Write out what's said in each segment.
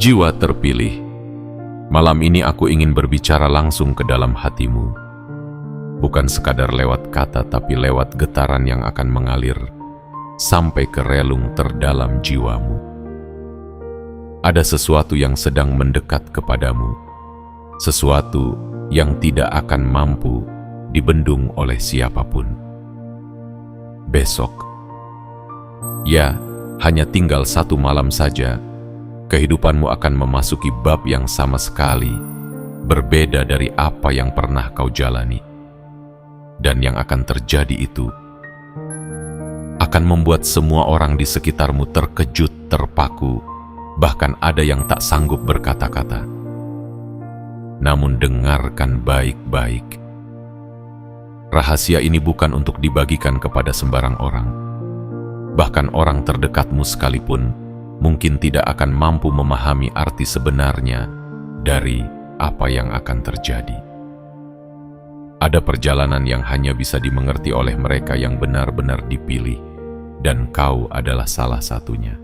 Jiwa terpilih, malam ini aku ingin berbicara langsung ke dalam hatimu. Bukan sekadar lewat kata, tapi lewat getaran yang akan mengalir sampai ke relung terdalam jiwamu. Ada sesuatu yang sedang mendekat kepadamu, sesuatu yang tidak akan mampu dibendung oleh siapapun. Besok, ya, hanya tinggal 1 malam saja, kehidupanmu akan memasuki bab yang sama sekali berbeda dari apa yang pernah kau jalani. Dan yang akan terjadi itu akan membuat semua orang di sekitarmu terkejut, terpaku, bahkan ada yang tak sanggup berkata-kata. Namun dengarkan baik-baik. Rahasia ini bukan untuk dibagikan kepada sembarang orang. Bahkan orang terdekatmu sekalipun mungkin tidak akan mampu memahami arti sebenarnya dari apa yang akan terjadi. Ada perjalanan yang hanya bisa dimengerti oleh mereka yang benar-benar dipilih, dan kau adalah salah satunya.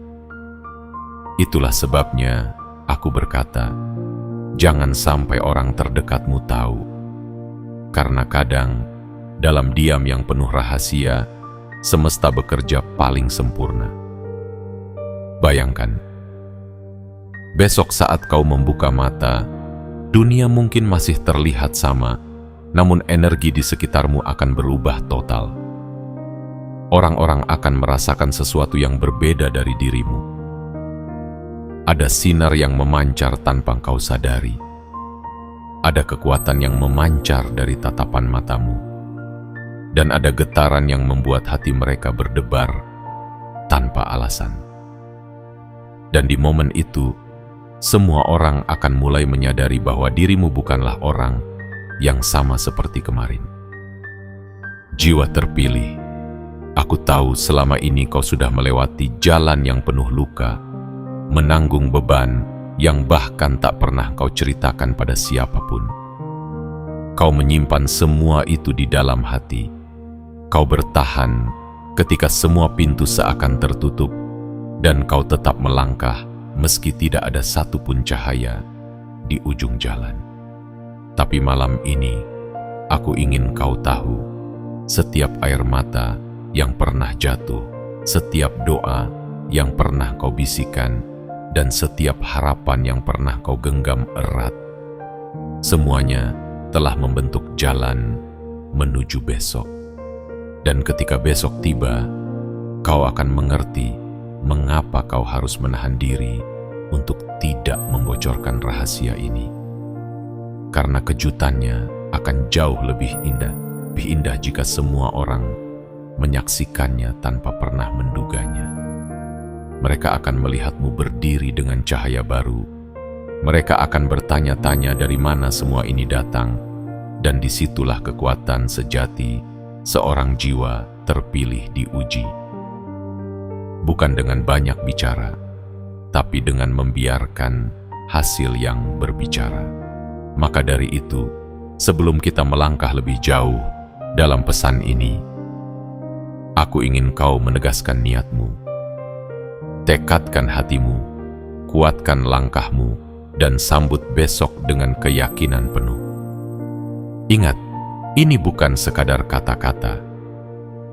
Itulah sebabnya aku berkata, jangan sampai orang terdekatmu tahu. Karena kadang, dalam diam yang penuh rahasia, semesta bekerja paling sempurna. Bayangkan, besok saat kau membuka mata, dunia mungkin masih terlihat sama, namun energi di sekitarmu akan berubah total. Orang-orang akan merasakan sesuatu yang berbeda dari dirimu. Ada sinar yang memancar tanpa kau sadari. Ada kekuatan yang memancar dari tatapan matamu. Dan ada getaran yang membuat hati mereka berdebar tanpa alasan. Dan di momen itu, semua orang akan mulai menyadari bahwa dirimu bukanlah orang yang sama seperti kemarin. Jiwa terpilih, aku tahu selama ini kau sudah melewati jalan yang penuh luka, menanggung beban yang bahkan tak pernah kau ceritakan pada siapapun. Kau menyimpan semua itu di dalam hati. Kau bertahan ketika semua pintu seakan tertutup, dan kau tetap melangkah meski tidak ada satupun cahaya di ujung jalan. Tapi malam ini, aku ingin kau tahu, setiap air mata yang pernah jatuh, setiap doa yang pernah kau bisikan, dan setiap harapan yang pernah kau genggam erat, semuanya telah membentuk jalan menuju besok. Dan ketika besok tiba, kau akan mengerti mengapa kau harus menahan diri untuk tidak membocorkan rahasia ini. Karena kejutannya akan jauh lebih indah jika semua orang menyaksikannya tanpa pernah menduganya. Mereka akan melihatmu berdiri dengan cahaya baru. Mereka akan bertanya-tanya dari mana semua ini datang, dan disitulah kekuatan sejati seorang jiwa terpilih diuji. Bukan dengan banyak bicara, tapi dengan membiarkan hasil yang berbicara. Maka dari itu, sebelum kita melangkah lebih jauh dalam pesan ini, aku ingin kau menegaskan niatmu. Tekadkan hatimu, kuatkan langkahmu, dan sambut besok dengan keyakinan penuh. Ingat, ini bukan sekadar kata-kata.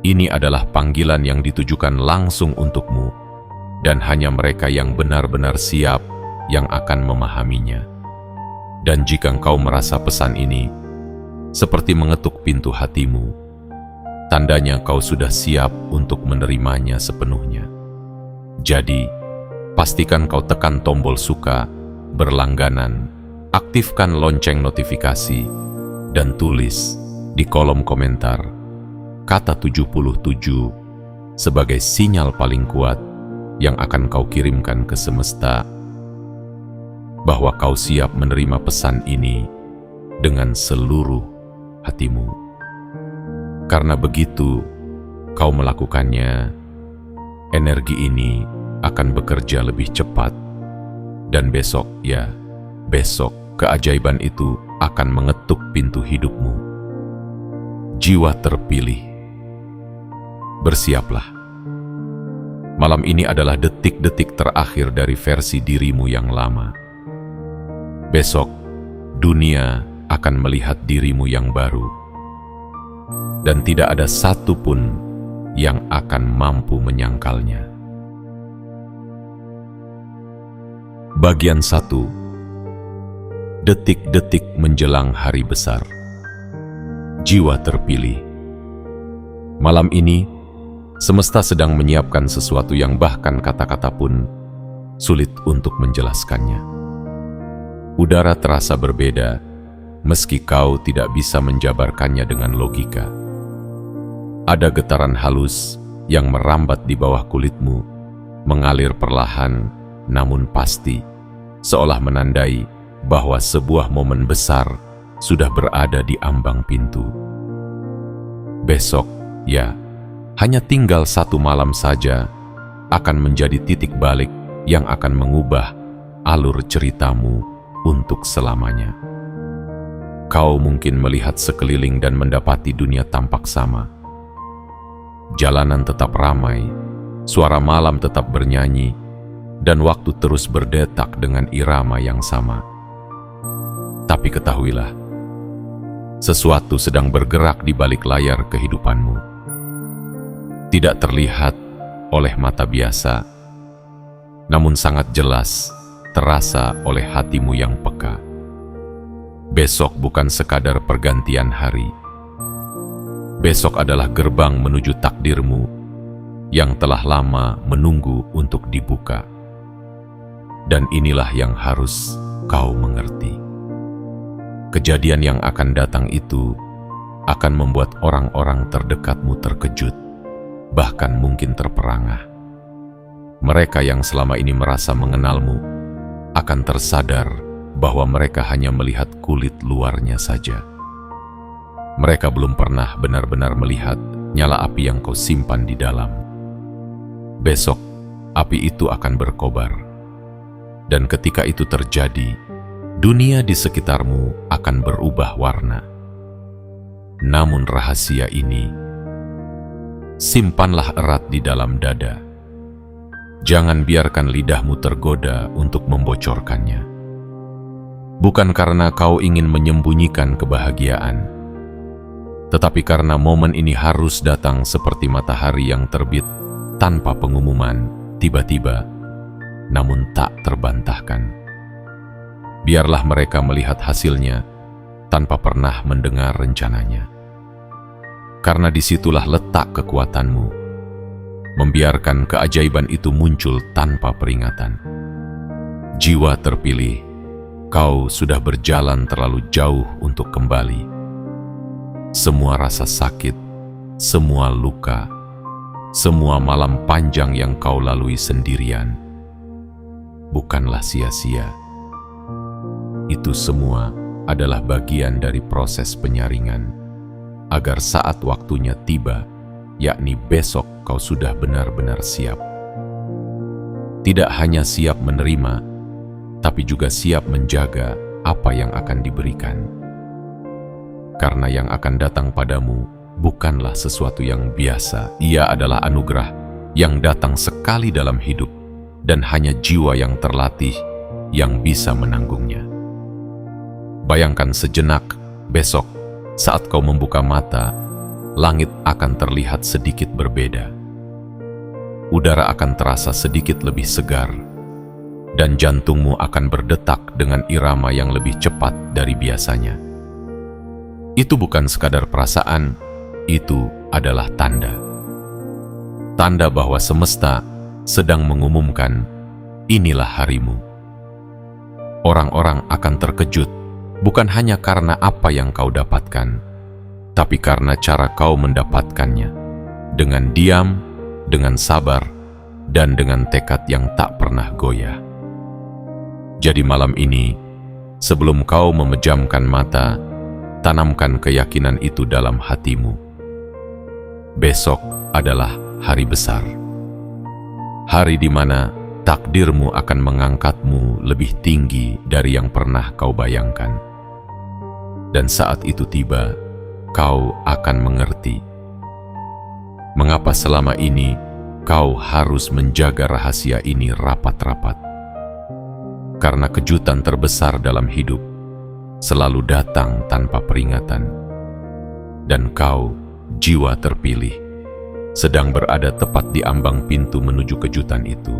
Ini adalah panggilan yang ditujukan langsung untukmu, dan hanya mereka yang benar-benar siap yang akan memahaminya. Dan jika engkau merasa pesan ini seperti mengetuk pintu hatimu, tandanya kau sudah siap untuk menerimanya sepenuhnya. Jadi, pastikan kau tekan tombol suka, berlangganan, aktifkan lonceng notifikasi, dan tulis di kolom komentar kata 77 sebagai sinyal paling kuat yang akan kau kirimkan ke semesta bahwa kau siap menerima pesan ini dengan seluruh hatimu. Karena begitu kau melakukannya, energi ini akan bekerja lebih cepat, dan besok, ya, besok keajaiban itu akan mengetuk pintu hidupmu. Jiwa terpilih, bersiaplah. Malam ini adalah detik-detik terakhir dari versi dirimu yang lama. Besok, dunia akan melihat dirimu yang baru. Dan tidak ada satupun yang akan mampu menyangkalnya. Bagian 1. Detik-detik menjelang hari besar. Jiwa terpilih. Malam ini, semesta sedang menyiapkan sesuatu yang bahkan kata-kata pun sulit untuk menjelaskannya. Udara terasa berbeda, meski kau tidak bisa menjabarkannya dengan logika. Ada getaran halus yang merambat di bawah kulitmu, mengalir perlahan namun pasti, seolah menandai bahwa sebuah momen besar sudah berada di ambang pintu. Besok, ya, hanya tinggal 1 malam saja akan menjadi titik balik yang akan mengubah alur ceritamu untuk selamanya. Kau mungkin melihat sekeliling dan mendapati dunia tampak sama. Jalanan tetap ramai, suara malam tetap bernyanyi, dan waktu terus berdetak dengan irama yang sama. Tapi ketahuilah, sesuatu sedang bergerak di balik layar kehidupanmu. Tidak terlihat oleh mata biasa, namun sangat jelas terasa oleh hatimu yang peka. Besok bukan sekadar pergantian hari. Besok adalah gerbang menuju takdirmu yang telah lama menunggu untuk dibuka. Dan inilah yang harus kau mengerti. Kejadian yang akan datang itu akan membuat orang-orang terdekatmu terkejut, bahkan mungkin terperangah. Mereka yang selama ini merasa mengenalmu akan tersadar bahwa mereka hanya melihat kulit luarnya saja. Mereka belum pernah benar-benar melihat nyala api yang kau simpan di dalam. Besok, api itu akan berkobar. Dan ketika itu terjadi, dunia di sekitarmu akan berubah warna. Namun rahasia ini, simpanlah erat di dalam dada. Jangan biarkan lidahmu tergoda untuk membocorkannya. Bukan karena kau ingin menyembunyikan kebahagiaan, tetapi karena momen ini harus datang seperti matahari yang terbit tanpa pengumuman, tiba-tiba, namun tak terbantahkan. Biarlah mereka melihat hasilnya tanpa pernah mendengar rencananya. Karena disitulah letak kekuatanmu, membiarkan keajaiban itu muncul tanpa peringatan. Jiwa terpilih, kau sudah berjalan terlalu jauh untuk kembali. Semua rasa sakit, semua luka, semua malam panjang yang kau lalui sendirian, bukanlah sia-sia. Itu semua adalah bagian dari proses penyaringan, agar saat waktunya tiba, yakni besok, kau sudah benar-benar siap. Tidak hanya siap menerima, tapi juga siap menjaga apa yang akan diberikan. Karena yang akan datang padamu bukanlah sesuatu yang biasa. Ia adalah anugerah yang datang sekali dalam hidup, dan hanya jiwa yang terlatih yang bisa menanggungnya. Bayangkan sejenak, besok saat kau membuka mata, langit akan terlihat sedikit berbeda. Udara akan terasa sedikit lebih segar, dan jantungmu akan berdetak dengan irama yang lebih cepat dari biasanya. Itu bukan sekadar perasaan, itu adalah tanda. Tanda bahwa semesta sedang mengumumkan, inilah harimu. Orang-orang akan terkejut, bukan hanya karena apa yang kau dapatkan, tapi karena cara kau mendapatkannya, dengan diam, dengan sabar, dan dengan tekad yang tak pernah goyah. Jadi malam ini, sebelum kau memejamkan mata, tanamkan keyakinan itu dalam hatimu. Besok adalah hari besar. Hari di mana takdirmu akan mengangkatmu lebih tinggi dari yang pernah kau bayangkan. Dan saat itu tiba, kau akan mengerti mengapa selama ini kau harus menjaga rahasia ini rapat-rapat. Karena kejutan terbesar dalam hidup selalu datang tanpa peringatan. Dan kau, jiwa terpilih, sedang berada tepat di ambang pintu menuju kejutan itu.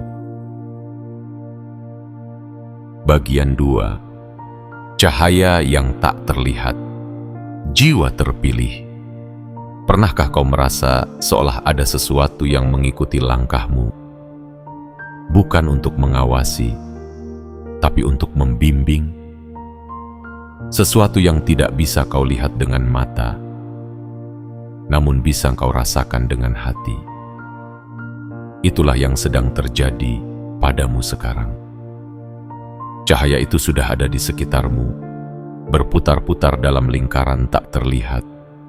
Bagian 2. Cahaya yang tak terlihat. Jiwa terpilih. Pernahkah kau merasa seolah ada sesuatu yang mengikuti langkahmu? Bukan untuk mengawasi, tapi untuk membimbing. Sesuatu yang tidak bisa kau lihat dengan mata, namun bisa kau rasakan dengan hati. Itulah yang sedang terjadi padamu sekarang. Cahaya itu sudah ada di sekitarmu, berputar-putar dalam lingkaran tak terlihat,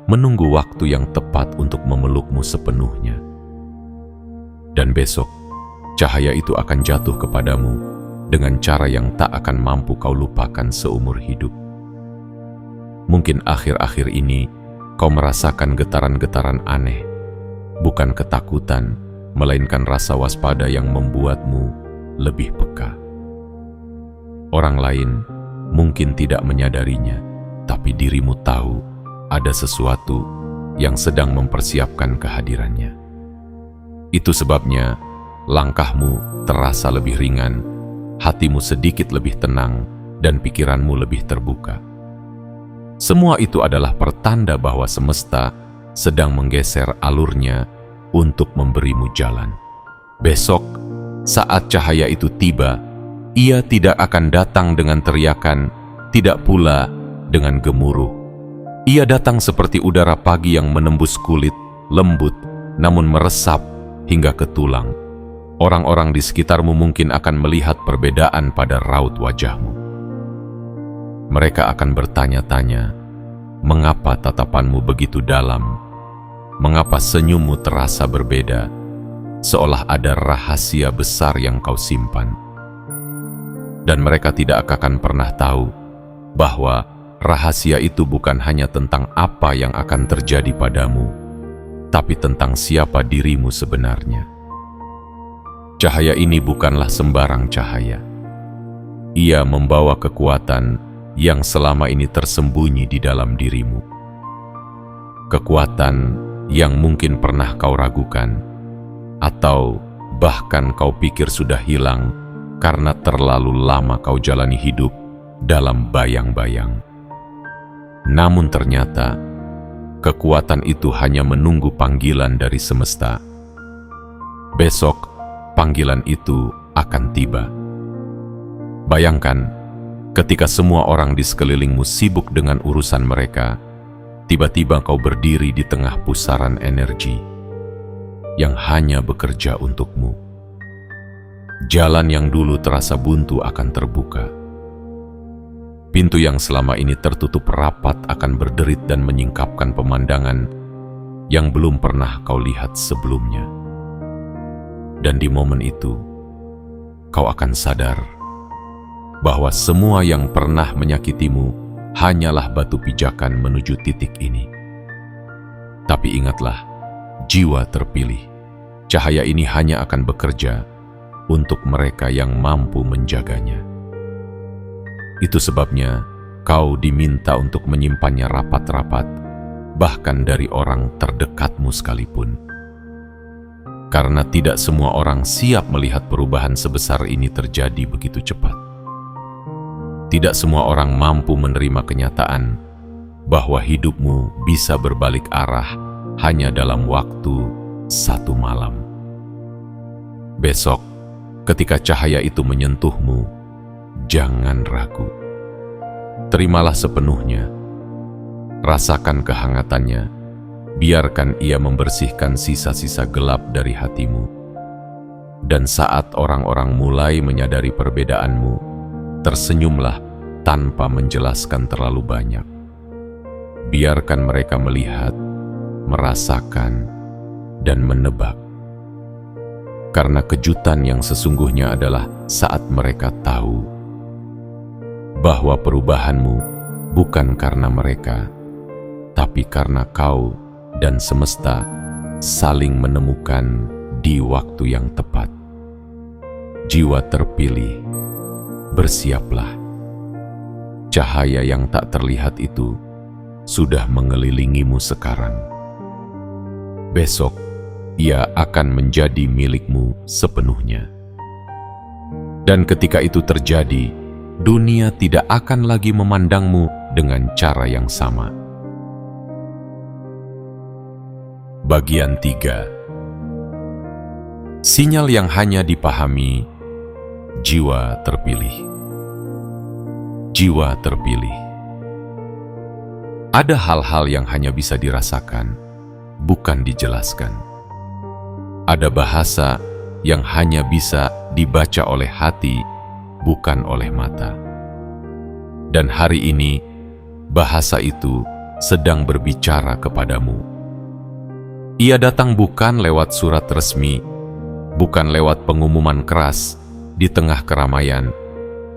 menunggu waktu yang tepat untuk memelukmu sepenuhnya. Dan besok, cahaya itu akan jatuh kepadamu dengan cara yang tak akan mampu kau lupakan seumur hidup. Mungkin akhir-akhir ini kau merasakan getaran-getaran aneh, bukan ketakutan, melainkan rasa waspada yang membuatmu lebih peka. Orang lain mungkin tidak menyadarinya, tapi dirimu tahu ada sesuatu yang sedang mempersiapkan kehadirannya. Itu sebabnya langkahmu terasa lebih ringan, hatimu sedikit lebih tenang, dan pikiranmu lebih terbuka. Semua itu adalah pertanda bahwa semesta sedang menggeser alurnya untuk memberimu jalan. Besok, saat cahaya itu tiba, ia tidak akan datang dengan teriakan, tidak pula dengan gemuruh. Ia datang seperti udara pagi yang menembus kulit, lembut, namun meresap hingga ke tulang. Orang-orang di sekitarmu mungkin akan melihat perbedaan pada raut wajahmu. Mereka akan bertanya-tanya, mengapa tatapanmu begitu dalam? Mengapa senyummu terasa berbeda, seolah ada rahasia besar yang kau simpan? Dan mereka tidak akan pernah tahu bahwa rahasia itu bukan hanya tentang apa yang akan terjadi padamu, tapi tentang siapa dirimu sebenarnya. Cahaya ini bukanlah sembarang cahaya. Ia membawa kekuatan yang selama ini tersembunyi di dalam dirimu. Kekuatan yang mungkin pernah kau ragukan, atau bahkan kau pikir sudah hilang karena terlalu lama kau jalani hidup dalam bayang-bayang. Namun ternyata, kekuatan itu hanya menunggu panggilan dari semesta. Besok, panggilan itu akan tiba. Bayangkan, ketika semua orang di sekelilingmu sibuk dengan urusan mereka, tiba-tiba kau berdiri di tengah pusaran energi yang hanya bekerja untukmu. Jalan yang dulu terasa buntu akan terbuka. Pintu yang selama ini tertutup rapat akan berderit dan menyingkapkan pemandangan yang belum pernah kau lihat sebelumnya. Dan di momen itu, kau akan sadar bahwa semua yang pernah menyakitimu hanyalah batu pijakan menuju titik ini. Tapi ingatlah, jiwa terpilih, cahaya ini hanya akan bekerja untuk mereka yang mampu menjaganya. Itu sebabnya kau diminta untuk menyimpannya rapat-rapat, bahkan dari orang terdekatmu sekalipun. Karena tidak semua orang siap melihat perubahan sebesar ini terjadi begitu cepat. Tidak semua orang mampu menerima kenyataan bahwa hidupmu bisa berbalik arah hanya dalam waktu satu malam. Besok, ketika cahaya itu menyentuhmu, jangan ragu. Terimalah sepenuhnya. Rasakan kehangatannya. Biarkan ia membersihkan sisa-sisa gelap dari hatimu. Dan saat orang-orang mulai menyadari perbedaanmu, tersenyumlah tanpa menjelaskan terlalu banyak. Biarkan mereka melihat, merasakan, dan menebak. Karena kejutan yang sesungguhnya adalah saat mereka tahu bahwa perubahanmu bukan karena mereka, tapi karena kau dan semesta saling menemukan di waktu yang tepat. Jiwa terpilih, bersiaplah. Cahaya yang tak terlihat itu sudah mengelilingimu sekarang. Besok, ia akan menjadi milikmu sepenuhnya. Dan ketika itu terjadi, dunia tidak akan lagi memandangmu dengan cara yang sama. Bagian 3. Sinyal yang hanya dipahami jiwa terpilih. Jiwa terpilih. Ada hal-hal yang hanya bisa dirasakan, bukan dijelaskan. Ada bahasa yang hanya bisa dibaca oleh hati, bukan oleh mata. Dan hari ini, bahasa itu sedang berbicara kepadamu. Ia datang bukan lewat surat resmi, bukan lewat pengumuman keras di tengah keramaian,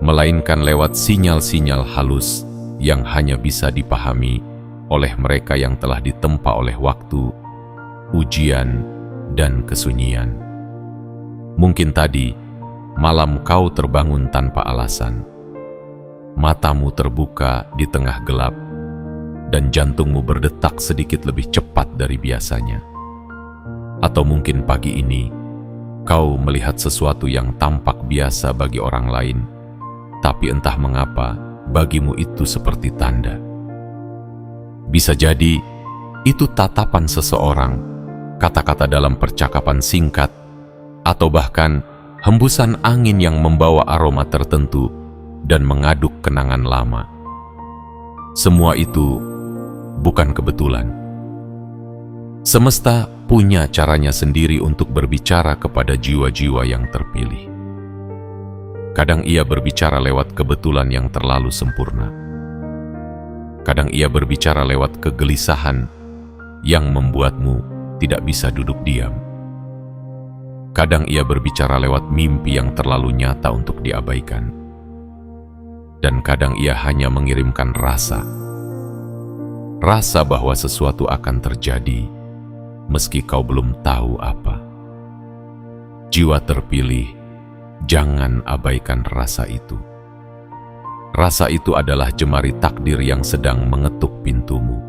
melainkan lewat sinyal-sinyal halus yang hanya bisa dipahami oleh mereka yang telah ditempa oleh waktu, ujian, dan kesunyian. Mungkin tadi, malam kau terbangun tanpa alasan. Matamu terbuka di tengah gelap, dan jantungmu berdetak sedikit lebih cepat dari biasanya. Atau mungkin pagi ini, kau melihat sesuatu yang tampak biasa bagi orang lain, tapi entah mengapa bagimu itu seperti tanda. Bisa jadi, itu tatapan seseorang, kata-kata dalam percakapan singkat, atau bahkan hembusan angin yang membawa aroma tertentu dan mengaduk kenangan lama. Semua itu bukan kebetulan. Semesta punya caranya sendiri untuk berbicara kepada jiwa-jiwa yang terpilih. Kadang ia berbicara lewat kebetulan yang terlalu sempurna. Kadang ia berbicara lewat kegelisahan yang membuatmu tidak bisa duduk diam. Kadang ia berbicara lewat mimpi yang terlalu nyata untuk diabaikan. Dan kadang ia hanya mengirimkan rasa. Rasa bahwa sesuatu akan terjadi, meski kau belum tahu apa. Jiwa terpilih, jangan abaikan rasa itu. Rasa itu adalah jemari takdir yang sedang mengetuk pintumu.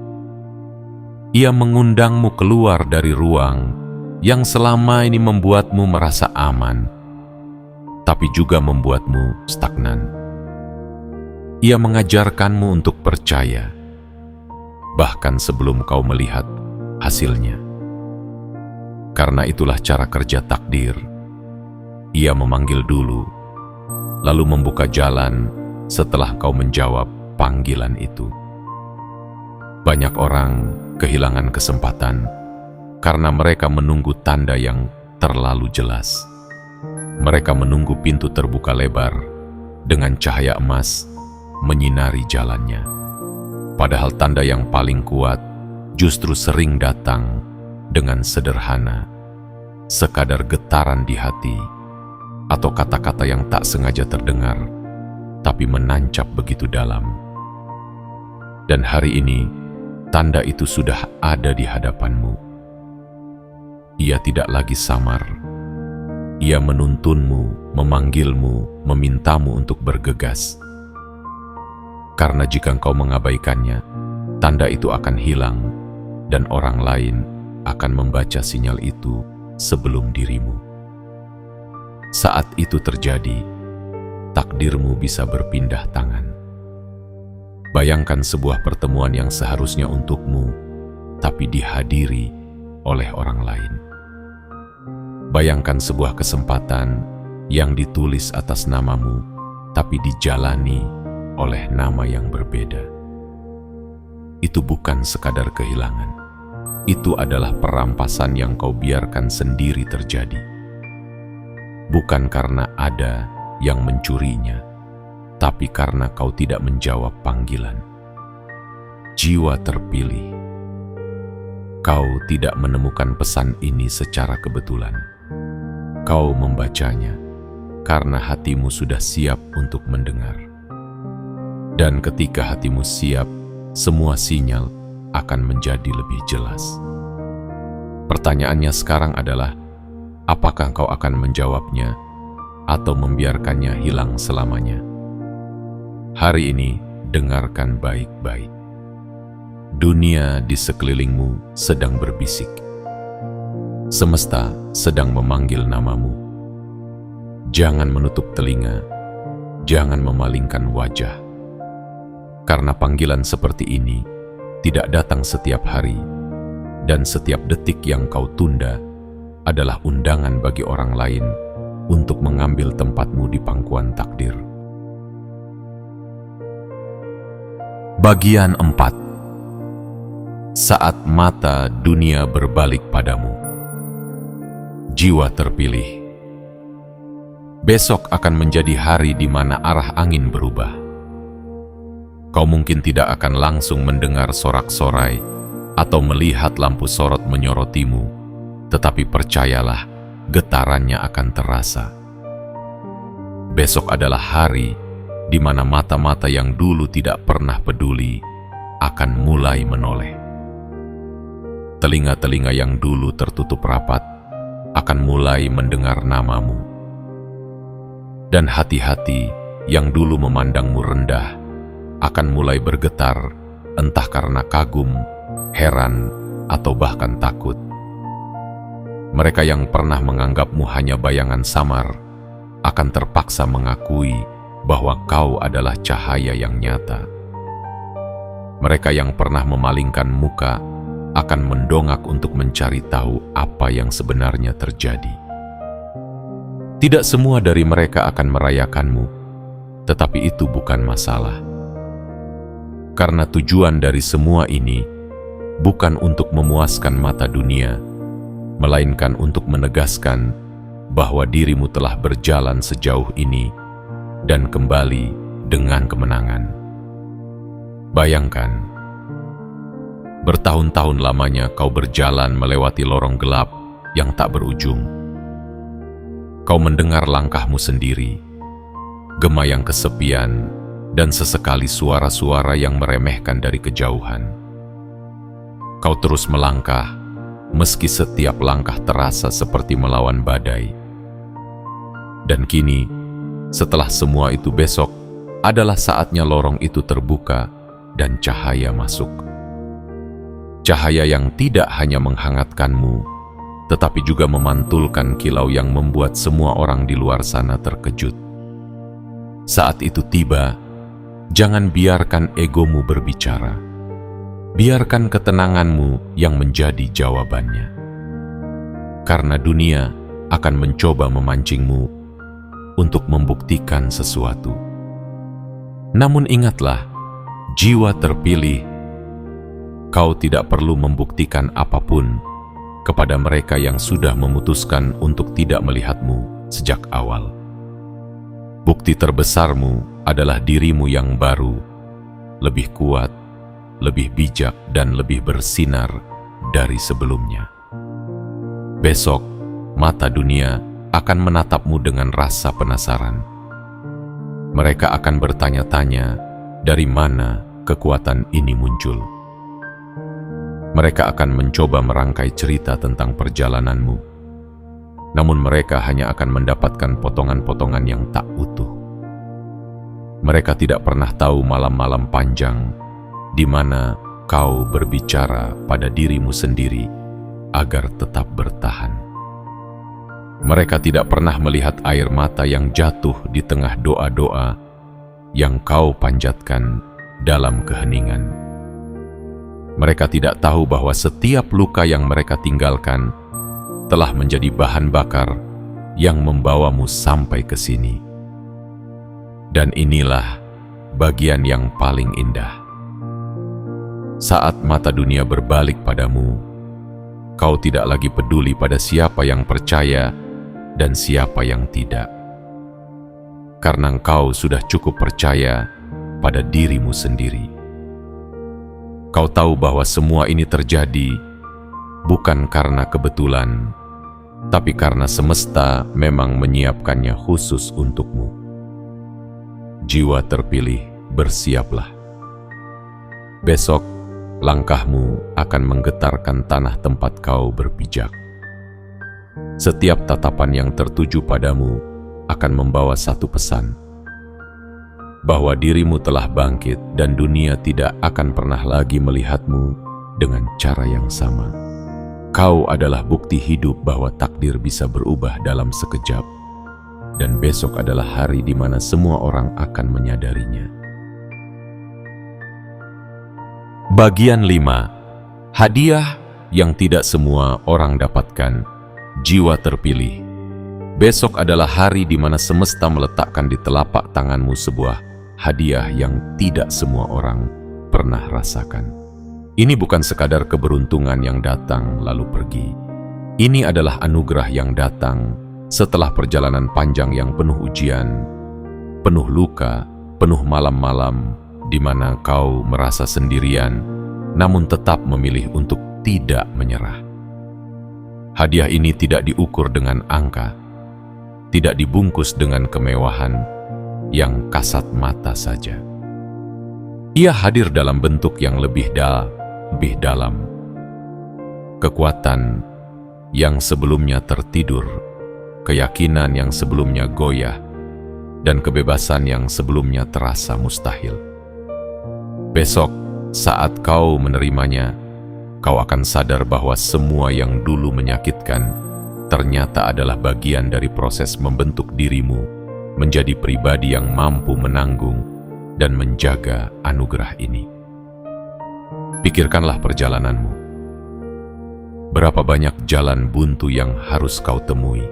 Ia mengundangmu keluar dari ruang yang selama ini membuatmu merasa aman, tapi juga membuatmu stagnan. Ia mengajarkanmu untuk percaya, bahkan sebelum kau melihat hasilnya. Karena itulah cara kerja takdir. Ia memanggil dulu, lalu membuka jalan setelah kau menjawab panggilan itu. Banyak orang kehilangan kesempatan karena mereka menunggu tanda yang terlalu jelas. Mereka menunggu pintu terbuka lebar dengan cahaya emas menyinari jalannya. Padahal tanda yang paling kuat justru sering datang dengan sederhana, sekadar getaran di hati, atau kata-kata yang tak sengaja terdengar, tapi menancap begitu dalam. Dan hari ini, tanda itu sudah ada di hadapanmu. Ia tidak lagi samar. Ia menuntunmu, memanggilmu, memintamu untuk bergegas. Karena jika engkau mengabaikannya, tanda itu akan hilang, dan orang lain akan membaca sinyal itu sebelum dirimu. Saat itu terjadi, takdirmu bisa berpindah tangan. Bayangkan sebuah pertemuan yang seharusnya untukmu, tapi dihadiri oleh orang lain. Bayangkan sebuah kesempatan yang ditulis atas namamu, tapi dijalani oleh nama yang berbeda. Itu bukan sekadar kehilangan. Itu adalah perampasan yang kau biarkan sendiri terjadi. Bukan karena ada yang mencurinya, tapi karena kau tidak menjawab panggilan. Jiwa terpilih. Kau tidak menemukan pesan ini secara kebetulan. Kau membacanya karena hatimu sudah siap untuk mendengar. Dan ketika hatimu siap, semua sinyal akan menjadi lebih jelas. Pertanyaannya sekarang adalah, apakah kau akan menjawabnya atau membiarkannya hilang selamanya? Hari ini, dengarkan baik-baik. Dunia di sekelilingmu sedang berbisik. Semesta sedang memanggil namamu. Jangan menutup telinga, jangan memalingkan wajah. Karena panggilan seperti ini tidak datang setiap hari, dan setiap detik yang kau tunda adalah undangan bagi orang lain untuk mengambil tempatmu di pangkuan takdir. Bagian 4. Saat mata dunia berbalik padamu. Jiwa terpilih. Besok akan menjadi hari di mana arah angin berubah. Kau mungkin tidak akan langsung mendengar sorak-sorai atau melihat lampu sorot menyorotimu, tetapi percayalah, getarannya akan terasa. Besok adalah hari di mana mata-mata yang dulu tidak pernah peduli akan mulai menoleh. Telinga-telinga yang dulu tertutup rapat akan mulai mendengar namamu. Dan hati-hati yang dulu memandangmu rendah akan mulai bergetar, entah karena kagum, heran, atau bahkan takut. Mereka yang pernah menganggapmu hanya bayangan samar akan terpaksa mengakui bahwa kau adalah cahaya yang nyata. Mereka yang pernah memalingkan muka akan mendongak untuk mencari tahu apa yang sebenarnya terjadi. Tidak semua dari mereka akan merayakanmu, tetapi itu bukan masalah. Karena tujuan dari semua ini bukan untuk memuaskan mata dunia, melainkan untuk menegaskan bahwa dirimu telah berjalan sejauh ini dan kembali dengan kemenangan. Bayangkan, bertahun-tahun lamanya kau berjalan melewati lorong gelap yang tak berujung. Kau mendengar langkahmu sendiri, gema yang kesepian, dan sesekali suara-suara yang meremehkan dari kejauhan. Kau terus melangkah, meski setiap langkah terasa seperti melawan badai. Dan kini, setelah semua itu, besok adalah saatnya lorong itu terbuka dan cahaya masuk. Cahaya yang tidak hanya menghangatkanmu, tetapi juga memantulkan kilau yang membuat semua orang di luar sana terkejut. Saat itu tiba, jangan biarkan egomu berbicara. Biarkan ketenanganmu yang menjadi jawabannya. Karena dunia akan mencoba memancingmu untuk membuktikan sesuatu. Namun ingatlah, jiwa terpilih, kau tidak perlu membuktikan apapun kepada mereka yang sudah memutuskan untuk tidak melihatmu sejak awal. Bukti terbesarmu adalah dirimu yang baru, lebih kuat, lebih bijak, dan lebih bersinar dari sebelumnya. Besok, mata dunia akan menatapmu dengan rasa penasaran. Mereka akan bertanya-tanya, dari mana kekuatan ini muncul? Mereka akan mencoba merangkai cerita tentang perjalananmu, namun mereka hanya akan mendapatkan potongan-potongan yang tak utuh. Mereka tidak pernah tahu malam-malam panjang di mana kau berbicara pada dirimu sendiri agar tetap bertahan. Mereka tidak pernah melihat air mata yang jatuh di tengah doa-doa yang kau panjatkan dalam keheningan. Mereka tidak tahu bahwa setiap luka yang mereka tinggalkan telah menjadi bahan bakar yang membawamu sampai ke sini. Dan inilah bagian yang paling indah. Saat mata dunia berbalik padamu, kau tidak lagi peduli pada siapa yang percaya dan siapa yang tidak. Karena engkau sudah cukup percaya pada dirimu sendiri. Kau tahu bahwa semua ini terjadi bukan karena kebetulan, tapi karena semesta memang menyiapkannya khusus untukmu. Jiwa terpilih, bersiaplah. Besok, langkahmu akan menggetarkan tanah tempat kau berpijak. Setiap tatapan yang tertuju padamu akan membawa satu pesan, bahwa dirimu telah bangkit dan dunia tidak akan pernah lagi melihatmu dengan cara yang sama. Kau adalah bukti hidup bahwa takdir bisa berubah dalam sekejap, dan besok adalah hari di mana semua orang akan menyadarinya. Bagian 5. Hadiah yang tidak semua orang dapatkan. Jiwa terpilih. Besok adalah hari di mana semesta meletakkan di telapak tanganmu sebuah hadiah yang tidak semua orang pernah rasakan. Ini bukan sekadar keberuntungan yang datang lalu pergi. Ini adalah anugerah yang datang setelah perjalanan panjang yang penuh ujian, penuh luka, penuh malam-malam di mana kau merasa sendirian, namun tetap memilih untuk tidak menyerah. Hadiah ini tidak diukur dengan angka, tidak dibungkus dengan kemewahan yang kasat mata saja. Ia hadir dalam bentuk yang lebih dalam. Kekuatan yang sebelumnya tertidur, keyakinan yang sebelumnya goyah, dan kebebasan yang sebelumnya terasa mustahil. Besok, saat kau menerimanya, kau akan sadar bahwa semua yang dulu menyakitkan ternyata adalah bagian dari proses membentuk dirimu menjadi pribadi yang mampu menanggung dan menjaga anugerah ini. Pikirkanlah perjalananmu. Berapa banyak jalan buntu yang harus kau temui?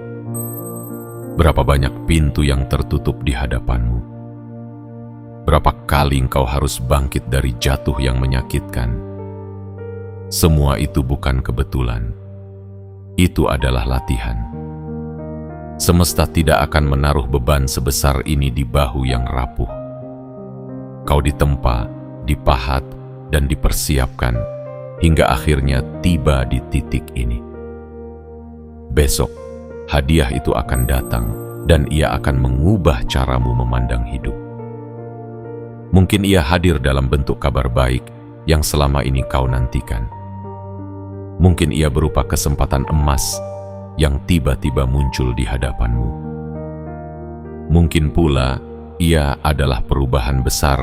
Berapa banyak pintu yang tertutup di hadapanmu? Berapa kali engkau harus bangkit dari jatuh yang menyakitkan? Semua itu bukan kebetulan. Itu adalah latihan. Semesta tidak akan menaruh beban sebesar ini di bahu yang rapuh. Kau ditempa, dipahat, dan dipersiapkan hingga akhirnya tiba di titik ini. Besok, hadiah itu akan datang dan ia akan mengubah caramu memandang hidup. Mungkin ia hadir dalam bentuk kabar baik yang selama ini kau nantikan. Mungkin ia berupa kesempatan emas yang tiba-tiba muncul di hadapanmu. Mungkin pula ia adalah perubahan besar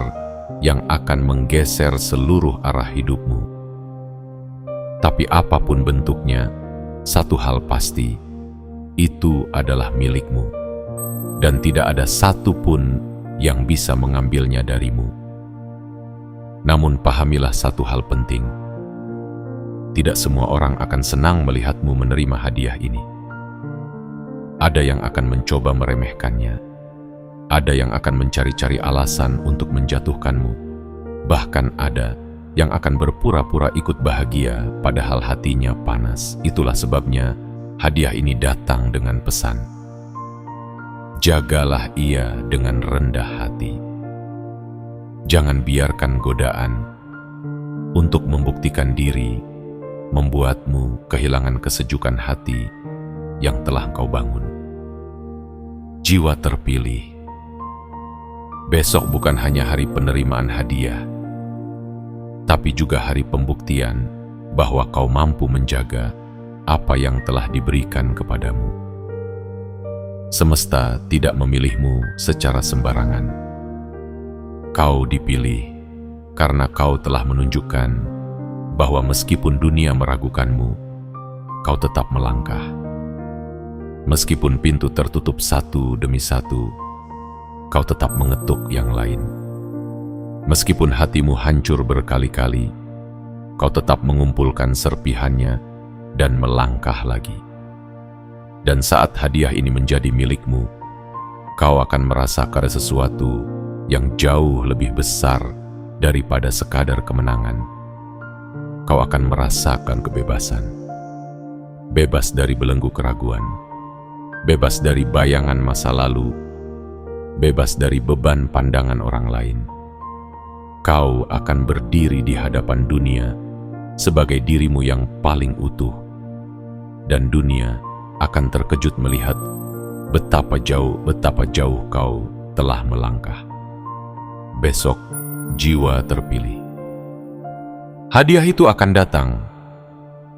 yang akan menggeser seluruh arah hidupmu. Tapi apapun bentuknya, satu hal pasti, itu adalah milikmu, dan tidak ada satu pun yang bisa mengambilnya darimu. Namun pahamilah satu hal penting. Tidak semua orang akan senang melihatmu menerima hadiah ini. Ada yang akan mencoba meremehkannya. Ada yang akan mencari-cari alasan untuk menjatuhkanmu. Bahkan ada yang akan berpura-pura ikut bahagia padahal hatinya panas. Itulah sebabnya hadiah ini datang dengan pesan. Jagalah ia dengan rendah hati. Jangan biarkan godaan untuk membuktikan diri membuatmu kehilangan kesejukan hati yang telah kau bangun. Jiwa terpilih. Besok bukan hanya hari penerimaan hadiah, tapi juga hari pembuktian bahwa kau mampu menjaga apa yang telah diberikan kepadamu. Semesta tidak memilihmu secara sembarangan. Kau dipilih karena kau telah menunjukkan bahwa meskipun dunia meragukanmu, kau tetap melangkah. Meskipun pintu tertutup satu demi satu, kau tetap mengetuk yang lain. Meskipun hatimu hancur berkali-kali, kau tetap mengumpulkan serpihannya dan melangkah lagi. Dan saat hadiah ini menjadi milikmu, kau akan merasakan sesuatu yang jauh lebih besar daripada sekadar kemenangan. Kau akan merasakan kebebasan. Bebas dari belenggu keraguan. Bebas dari bayangan masa lalu. Bebas dari beban pandangan orang lain. Kau akan berdiri di hadapan dunia sebagai dirimu yang paling utuh. Dan dunia akan terkejut melihat betapa jauh kau telah melangkah. Besok, jiwa terpilih. Hadiah itu akan datang,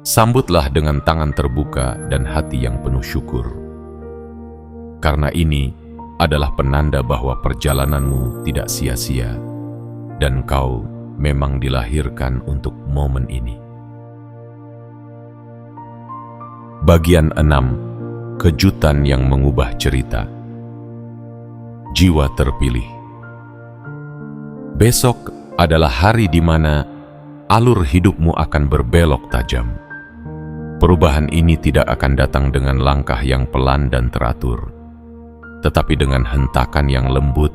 Sambutlah dengan tangan terbuka dan hati yang penuh syukur. Karena ini adalah penanda bahwa perjalananmu tidak sia-sia dan kau memang dilahirkan untuk momen ini. Bagian 6. Kejutan yang mengubah cerita. Jiwa terpilih. Besok adalah hari di mana alur hidupmu akan berbelok tajam. Perubahan ini tidak akan datang dengan langkah yang pelan dan teratur, tetapi dengan hentakan yang lembut,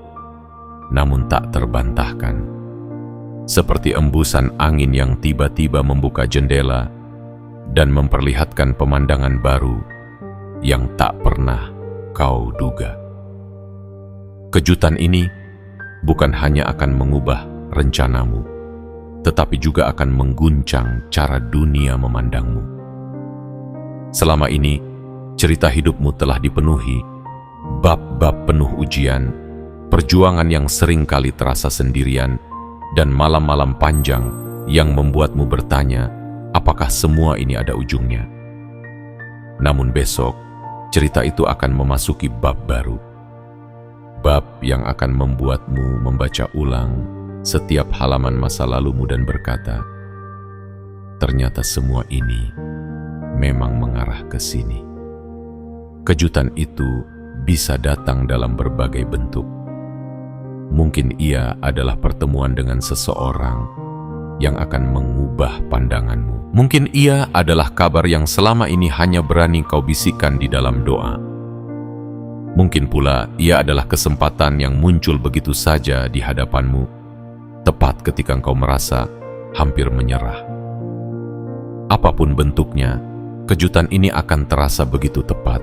namun tak terbantahkan. Seperti embusan angin yang tiba-tiba membuka jendela dan memperlihatkan pemandangan baru yang tak pernah kau duga. Kejutan ini bukan hanya akan mengubah rencanamu, tetapi juga akan mengguncang cara dunia memandangmu. Selama ini, cerita hidupmu telah dipenuhi bab-bab penuh ujian, perjuangan yang sering kali terasa sendirian, dan malam-malam panjang yang membuatmu bertanya, apakah semua ini ada ujungnya? Namun besok, cerita itu akan memasuki bab baru. Bab yang akan membuatmu membaca ulang setiap halaman masa lalumu dan berkata, ternyata semua ini memang mengarah ke sini. Kejutan itu bisa datang dalam berbagai bentuk. Mungkin ia adalah pertemuan dengan seseorang yang akan mengubah pandanganmu. Mungkin ia adalah kabar yang selama ini hanya berani kau bisikkan di dalam doa. Mungkin pula ia adalah kesempatan yang muncul begitu saja di hadapanmu, tepat ketika engkau merasa hampir menyerah. Apapun bentuknya, kejutan ini akan terasa begitu tepat,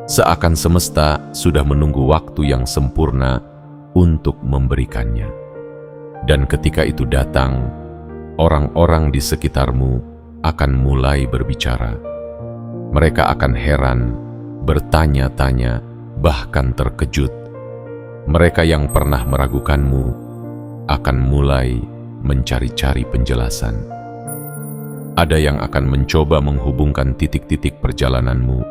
seakan semesta sudah menunggu waktu yang sempurna untuk memberikannya. Dan ketika itu datang, orang-orang di sekitarmu akan mulai berbicara. Mereka akan heran, bertanya-tanya, bahkan terkejut. Mereka yang pernah meragukanmu akan mulai mencari-cari penjelasan. Ada yang akan mencoba menghubungkan titik-titik perjalananmu,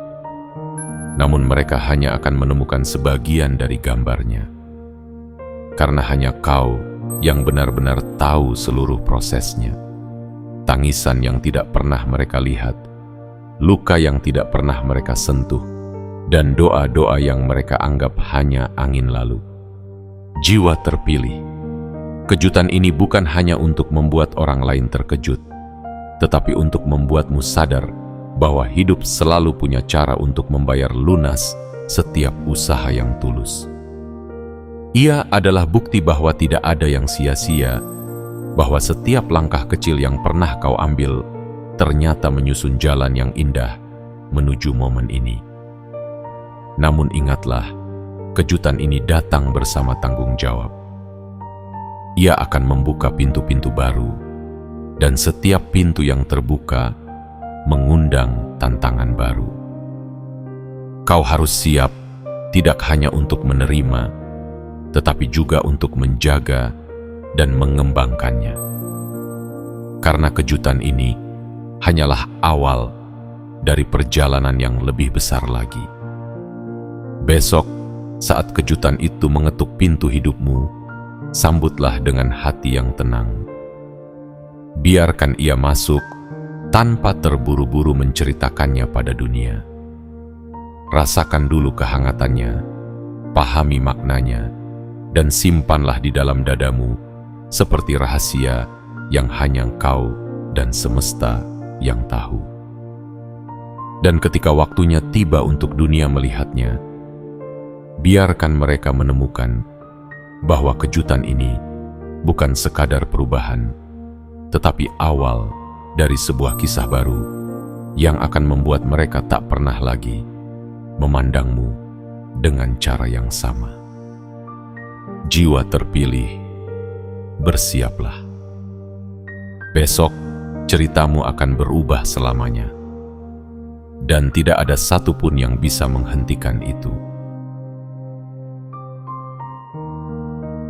namun mereka hanya akan menemukan sebagian dari gambarnya. Karena hanya kau yang benar-benar tahu seluruh prosesnya. Tangisan yang tidak pernah mereka lihat, luka yang tidak pernah mereka sentuh, dan doa-doa yang mereka anggap hanya angin lalu. Jiwa terpilih. Kejutan ini bukan hanya untuk membuat orang lain terkejut, tetapi untuk membuatmu sadar bahwa hidup selalu punya cara untuk membayar lunas setiap usaha yang tulus. Ia adalah bukti bahwa tidak ada yang sia-sia, bahwa setiap langkah kecil yang pernah kau ambil ternyata menyusun jalan yang indah menuju momen ini. Namun ingatlah, kejutan ini datang bersama tanggung jawab. Ia akan membuka pintu-pintu baru, dan setiap pintu yang terbuka mengundang tantangan baru. Kau harus siap tidak hanya untuk menerima, tetapi juga untuk menjaga dan mengembangkannya. Karena kejutan ini hanyalah awal dari perjalanan yang lebih besar lagi. Besok, saat kejutan itu mengetuk pintu hidupmu, sambutlah dengan hati yang tenang. Biarkan ia masuk tanpa terburu-buru menceritakannya pada dunia. Rasakan dulu kehangatannya, pahami maknanya, dan simpanlah di dalam dadamu seperti rahasia yang hanya kau dan semesta yang tahu. Dan ketika waktunya tiba untuk dunia melihatnya, biarkan mereka menemukan bahwa kejutan ini bukan sekadar perubahan, tetapi awal dari sebuah kisah baru yang akan membuat mereka tak pernah lagi memandangmu dengan cara yang sama. Jiwa terpilih, bersiaplah. Besok, ceritamu akan berubah selamanya. Dan tidak ada satupun yang bisa menghentikan itu.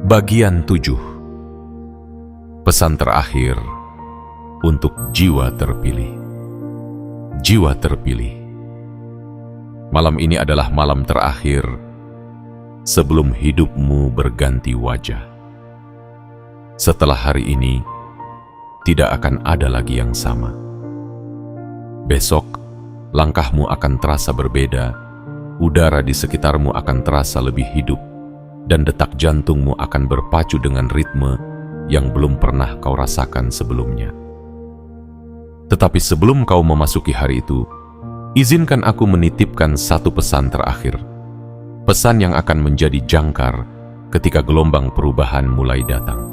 Bagian 7. Pesan terakhir untuk jiwa terpilih. Jiwa terpilih. Malam ini adalah malam terakhir sebelum hidupmu berganti wajah. Setelah hari ini, tidak akan ada lagi yang sama. Besok, langkahmu akan terasa berbeda, udara di sekitarmu akan terasa lebih hidup, dan detak jantungmu akan berpacu dengan ritme yang belum pernah kau rasakan sebelumnya. Tetapi sebelum kau memasuki hari itu, izinkan aku menitipkan satu pesan terakhir. Pesan yang akan menjadi jangkar ketika gelombang perubahan mulai datang.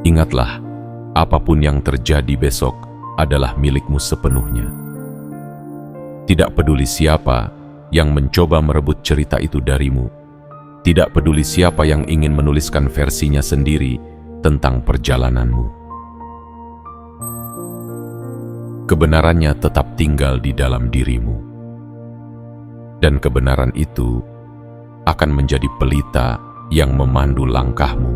Ingatlah, apapun yang terjadi besok adalah milikmu sepenuhnya. Tidak peduli siapa yang mencoba merebut cerita itu darimu. Tidak peduli siapa yang ingin menuliskan versinya sendiri tentang perjalananmu. Kebenarannya tetap tinggal di dalam dirimu. Dan kebenaran itu akan menjadi pelita yang memandu langkahmu,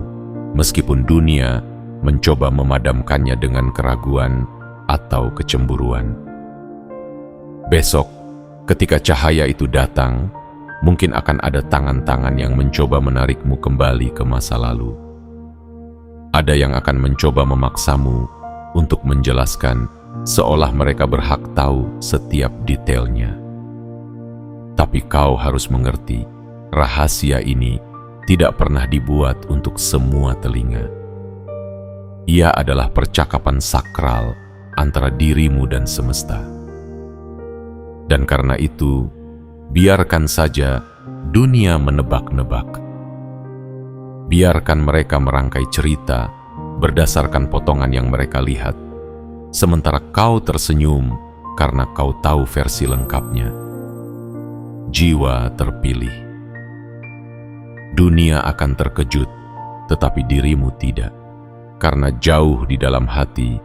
meskipun dunia mencoba memadamkannya dengan keraguan atau kecemburuan. Besok, ketika cahaya itu datang, mungkin akan ada tangan-tangan yang mencoba menarikmu kembali ke masa lalu. Ada yang akan mencoba memaksamu untuk menjelaskan seolah mereka berhak tahu setiap detailnya. Tapi kau harus mengerti, rahasia ini tidak pernah dibuat untuk semua telinga. Ia adalah percakapan sakral antara dirimu dan semesta. Dan karena itu, biarkan saja dunia menebak-nebak. Biarkan mereka merangkai cerita berdasarkan potongan yang mereka lihat, sementara kau tersenyum karena kau tahu versi lengkapnya. Jiwa terpilih. Dunia akan terkejut, tetapi dirimu tidak. Karena jauh di dalam hati,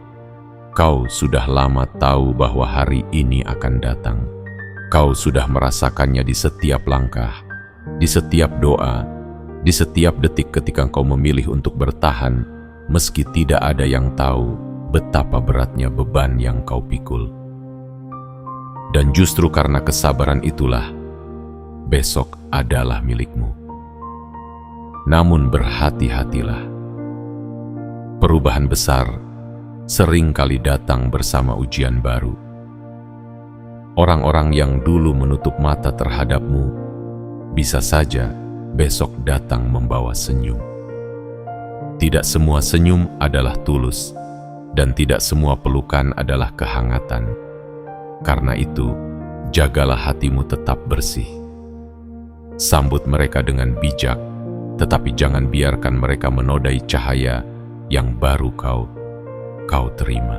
kau sudah lama tahu bahwa hari ini akan datang. Kau sudah merasakannya di setiap langkah, di setiap doa, di setiap detik ketika kau memilih untuk bertahan, meski tidak ada yang tahu betapa beratnya beban yang kau pikul. Dan justru karena kesabaran itulah, besok adalah milikmu. Namun berhati-hatilah. Perubahan besar sering kali datang bersama ujian baru. Orang-orang yang dulu menutup mata terhadapmu, bisa saja besok datang membawa senyum. Tidak semua senyum adalah tulus, dan tidak semua pelukan adalah kehangatan. Karena itu, jagalah hatimu tetap bersih. Sambut mereka dengan bijak, tetapi jangan biarkan mereka menodai cahaya yang baru kau terima.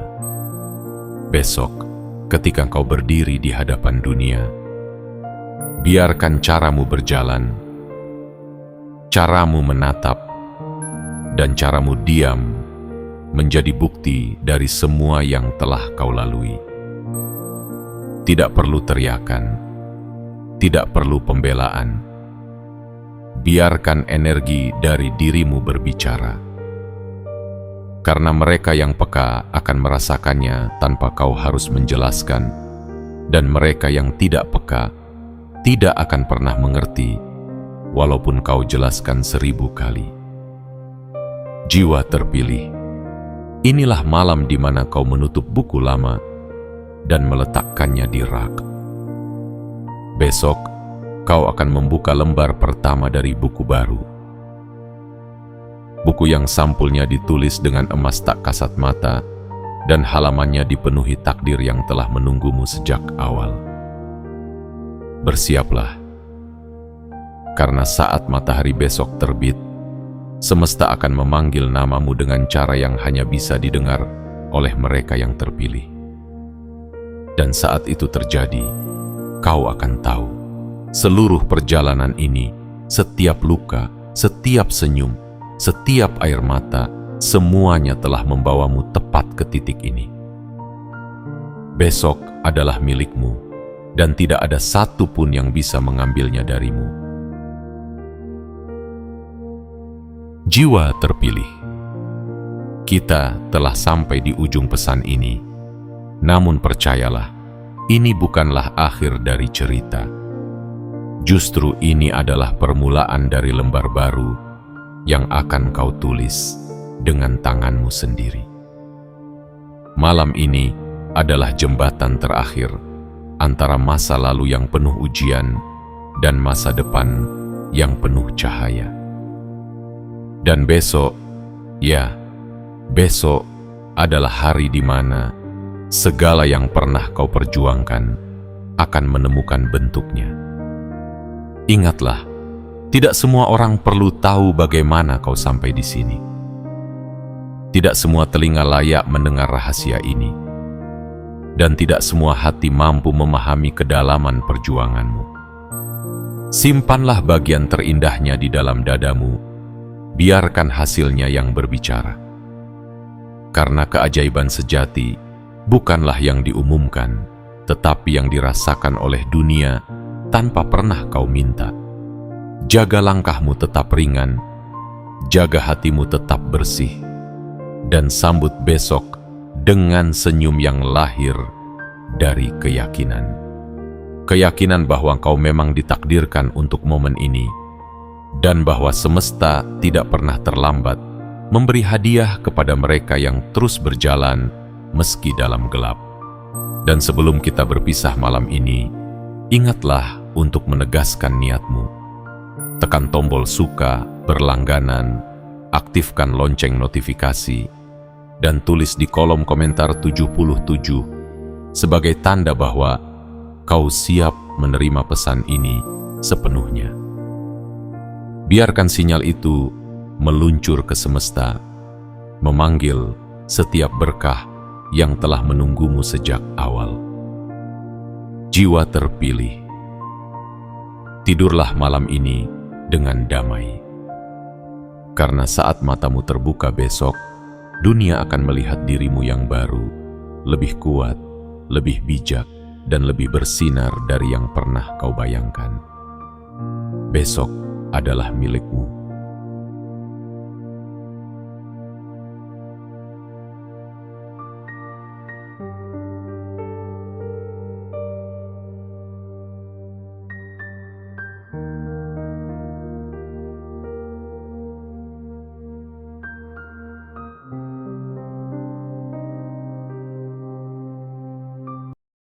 Besok, ketika kau berdiri di hadapan dunia, biarkan caramu berjalan, caramu menatap, dan caramu diam menjadi bukti dari semua yang telah kau lalui. Tidak perlu teriakan, tidak perlu pembelaan. Biarkan energi dari dirimu berbicara. Karena mereka yang peka akan merasakannya tanpa kau harus menjelaskan, dan mereka yang tidak peka tidak akan pernah mengerti, walaupun kau jelaskan 1000 kali. Jiwa terpilih. Inilah malam di mana kau menutup buku lama dan meletakkannya di rak. Besok, kau akan membuka lembar pertama dari buku baru. Buku yang sampulnya ditulis dengan emas tak kasat mata dan halamannya dipenuhi takdir yang telah menunggumu sejak awal. Bersiaplah, karena saat matahari besok terbit, semesta akan memanggil namamu dengan cara yang hanya bisa didengar oleh mereka yang terpilih. Dan saat itu terjadi, kau akan tahu seluruh perjalanan ini, setiap luka, setiap senyum, setiap air mata, semuanya telah membawamu tepat ke titik ini. Besok adalah milikmu, dan tidak ada satu pun yang bisa mengambilnya darimu. Jiwa terpilih. Kita telah sampai di ujung pesan ini. Namun percayalah, ini bukanlah akhir dari cerita. Justru ini adalah permulaan dari lembar baru yang akan kau tulis dengan tanganmu sendiri. Malam ini adalah jembatan terakhir antara masa lalu yang penuh ujian dan masa depan yang penuh cahaya. Dan besok, ya, besok adalah hari di mana segala yang pernah kau perjuangkan akan menemukan bentuknya. Ingatlah, tidak semua orang perlu tahu bagaimana kau sampai di sini. Tidak semua telinga layak mendengar rahasia ini. Dan tidak semua hati mampu memahami kedalaman perjuanganmu. Simpanlah bagian terindahnya di dalam dadamu, biarkan hasilnya yang berbicara. Karena keajaiban sejati bukanlah yang diumumkan, tetapi yang dirasakan oleh dunia tanpa pernah kau minta. Jaga langkahmu tetap ringan, jaga hatimu tetap bersih, dan sambut besok dengan senyum yang lahir dari keyakinan. Keyakinan bahwa kau memang ditakdirkan untuk momen ini, dan bahwa semesta tidak pernah terlambat memberi hadiah kepada mereka yang terus berjalan meski dalam gelap. Dan sebelum kita berpisah malam ini, ingatlah untuk menegaskan niatmu. Tekan tombol suka berlangganan, aktifkan lonceng notifikasi, dan tulis di kolom komentar 77 sebagai tanda bahwa kau siap menerima pesan ini sepenuhnya. Biarkan sinyal itu meluncur ke semesta, memanggil setiap berkah yang telah menunggumu sejak awal. Jiwa terpilih, tidurlah malam ini dengan damai. Karena saat matamu terbuka besok, dunia akan melihat dirimu yang baru, lebih kuat, lebih bijak, dan lebih bersinar dari yang pernah kau bayangkan. Besok adalah milikmu.